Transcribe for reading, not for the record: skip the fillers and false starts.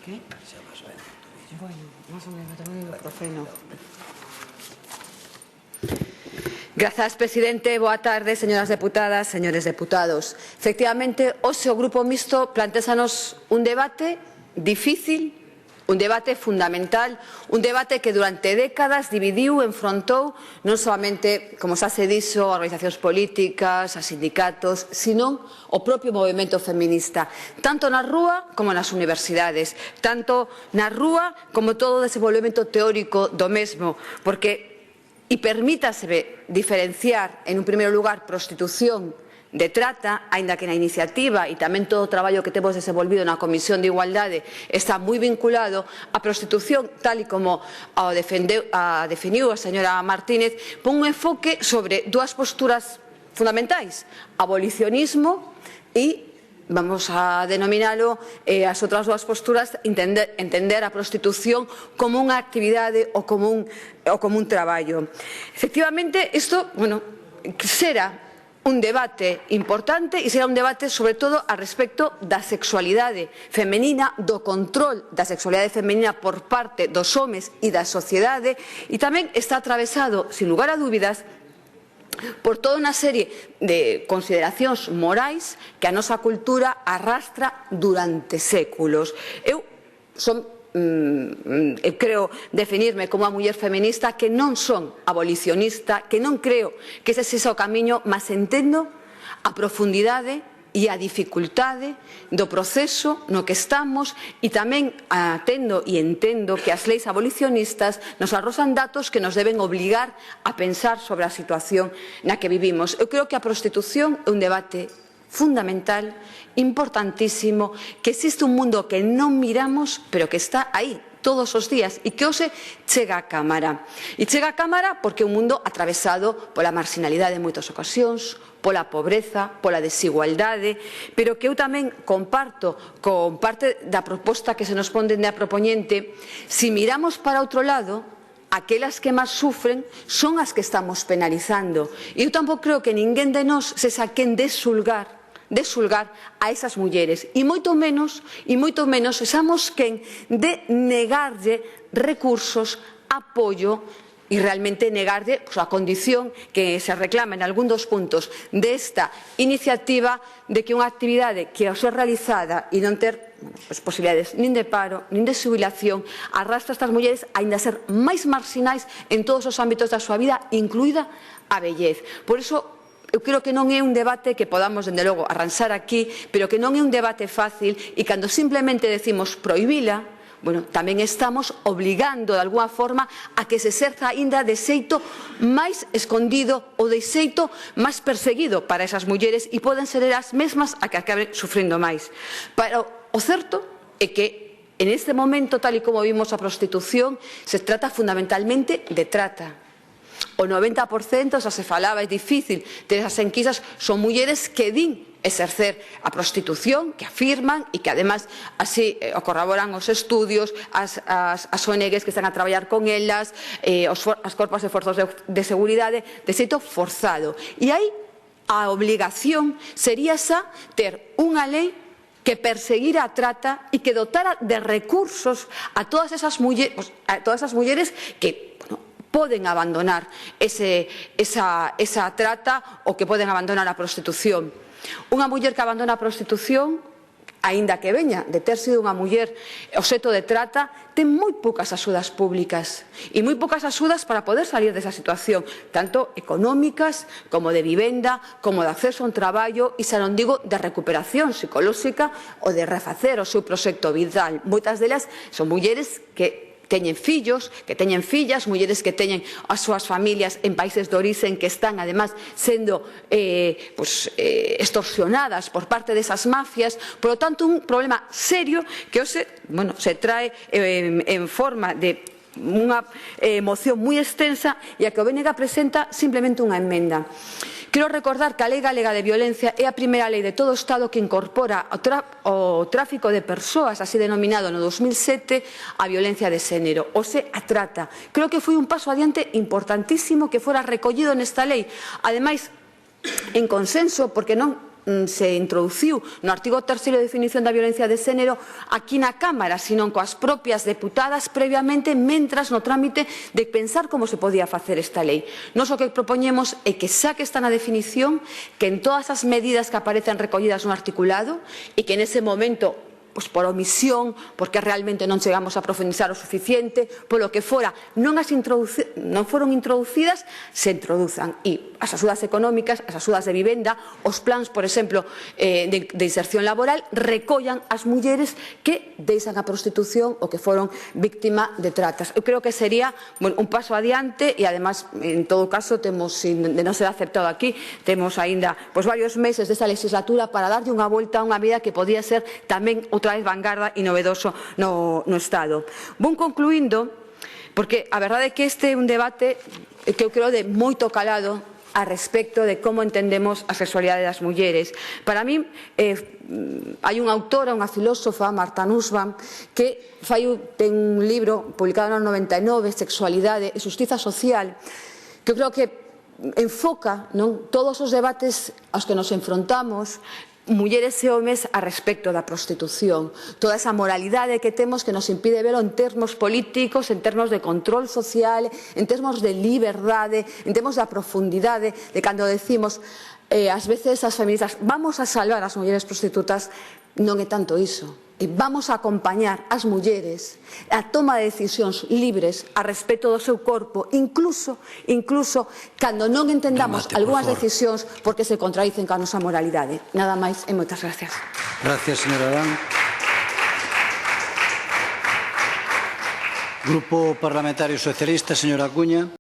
¿Qué? Bueno, más ou menos, tamén o profeno. Grazas, presidente. Boa tarde, señoras deputadas, señores deputados. Efectivamente, hoxe o Grupo Mixto plantéanos un debate difícil, un debate fundamental, un debate que durante décadas dividiu, enfrontou non solamente, como xa se dixo, a organizacións políticas, a sindicatos, sino o propio movemento feminista, tanto na rúa como nas universidades, tanto na rúa como todo o desenvolvemento teórico do mesmo, porque e permítaseme diferenciar, en un primeiro lugar, prostitución de trata, aínda que na iniciativa e tamén todo o traballo que temos desenvolvido na Comisión de Igualdade está moi vinculado a prostitución, tal e como a definiu a señora Martínez, pon un enfoque sobre dúas posturas fundamentais, abolicionismo e vamos a denominalo as outras dúas posturas, entender a prostitución como unha actividade ou como un traballo. Efectivamente, isto, será un debate importante e será un debate sobre todo a respecto da sexualidade femenina, do control da sexualidade femenina por parte dos homes e da sociedade, e tamén está atravesado, sin lugar a dúbidas, por toda unha serie de consideracións morais que a nosa cultura arrastra durante séculos. Eu creo definirme como unha muller feminista que non son abolicionista, que non creo que ese sexa o camiño, mas entendo a profundidade e a dificultade do proceso no que estamos, e tamén atendo e entendo que as leis abolicionistas nos arrosan datos que nos deben obligar a pensar sobre a situación na que vivimos. Eu creo que a prostitución é un debate fundamental, importantísimo, que existe un mundo que non miramos, pero que está aí todos os días e que hoxe chega á Cámara. E chega á Cámara porque é un mundo atravesado pola marginalidade en moitas ocasións, pola pobreza, pola desigualdade, pero que eu tamén comparto con parte da proposta que se nos pon dende a propoñente. Si miramos para outro lado, aquelas que máis sufren son as que estamos penalizando. E eu tampouco creo que ninguén de nós se saquen de xulgar a esas mulleres, e moito menos sexamos quen de negarlle recursos, apoio e realmente negarlle a condición que se reclama en algún dos puntos desta iniciativa de que unha actividade que ao ser realizada e non ter posibilidades nin de paro, nin de xubilación, arrastra estas mulleres aínda a ser máis marxinais en todos os ámbitos da súa vida, incluída a vellez. Por iso, eu creo que non é un debate que podamos, dende logo, arranxar aquí, pero que non é un debate fácil, e cando simplemente decimos prohibila, tamén estamos obligando de alguna forma a que se exerza aínda de xeito máis escondido ou de xeito máis perseguido para esas mulleres, e poden ser as mesmas a que acaben sufrindo máis. Pero o certo é que en este momento, tal e como vimos a prostitución, se trata fundamentalmente de trata. O 90%, xa se falaba, é difícil ter esas enquisas, son mulleres que din exercer a prostitución, que afirman e que además así o corroboran os estudios, as ONGs que están a traballar con elas, as corpos e forzos de seguridade, de xeito forzado. E aí a obligación sería xa ter unha lei que perseguira a trata e que dotara de recursos a todas esas mulleres que poden abandonar esa trata ou que poden abandonar a prostitución. Unha muller que abandona a prostitución, aínda que veña de ter sido unha muller obxecto de trata, ten moi poucas axudas públicas e moi poucas axudas para poder salir desa situación, tanto económicas como de vivenda, como de acceso a un traballo, e xa non digo de recuperación psicolóxica ou de refacer o seu proxecto vital. Moitas delas son mulleres que teñen fillos, que teñen fillas, mulleres que teñen as súas familias en países de orixen que están, además, sendo extorsionadas por parte desas mafias. Por lo tanto, un problema serio que hoxe se trae en forma de unha moción moi extensa, e a que o BNG presenta simplemente unha enmenda. Quero recordar que a Lei Galega de Violencia é a primeira lei de todo o Estado que incorpora o tráfico de persoas, así denominado no 2007, a violencia de xénero, ou se a trata. Creo que foi un paso adiante importantísimo que fora recollido nesta lei, ademais en consenso, porque non se introduciu no artigo 3º de definición da violencia de xénero aquí na Cámara, sino coas propias deputadas previamente, mentras no trámite de pensar como se podía facer esta lei. Nós o que propoñemos é que xa que está na definición, que en todas as medidas que aparecen recollidas no articulado e que nese momento, pois por omisión, porque realmente non chegamos a profundizar o suficiente, polo que fora, non foron introducidas, se introduzan. E as axudas económicas, as axudas de vivenda, os plans, por exemplo, de inserción laboral, recollan as mulleres que deixan a prostitución ou que foron víctima de tratas. Eu creo que sería un paso adiante e, además, en todo caso, temos, de non ser aceptado aquí, temos aínda varios meses desta legislatura para darlle unha volta a unha medida que podía ser tamén outra vez vanguarda e novedoso no Estado. Vou concluindo, porque a verdade é que este é un debate que eu creo de moito calado a respecto de como entendemos a sexualidade das mulleres. Para min, hai unha autora, unha filósofa, Martha Nussbaum, que ten un libro publicado no 99, Sexualidade e Xustiza Social, que eu creo que enfoca todos os debates aos que nos enfrontamos, mulleres e homes, a respecto da prostitución. Toda esa moralidade que temos que nos impide verlo en termos políticos, en termos de control social, en termos de liberdade, en termos da profundidade, de cando decimos, ás veces as feministas, vamos a salvar as mulleres prostitutas, non é tanto iso. Vamos a acompañar as mulleres a toma de decisións libres a respecto do seu corpo, incluso cando non entendamos algunhas decisións porque se contradicen coa nosa moralidade. Nada máis e moitas gracias. Gracias, señora Adán. Grupo Parlamentario Socialista, señora Acuña.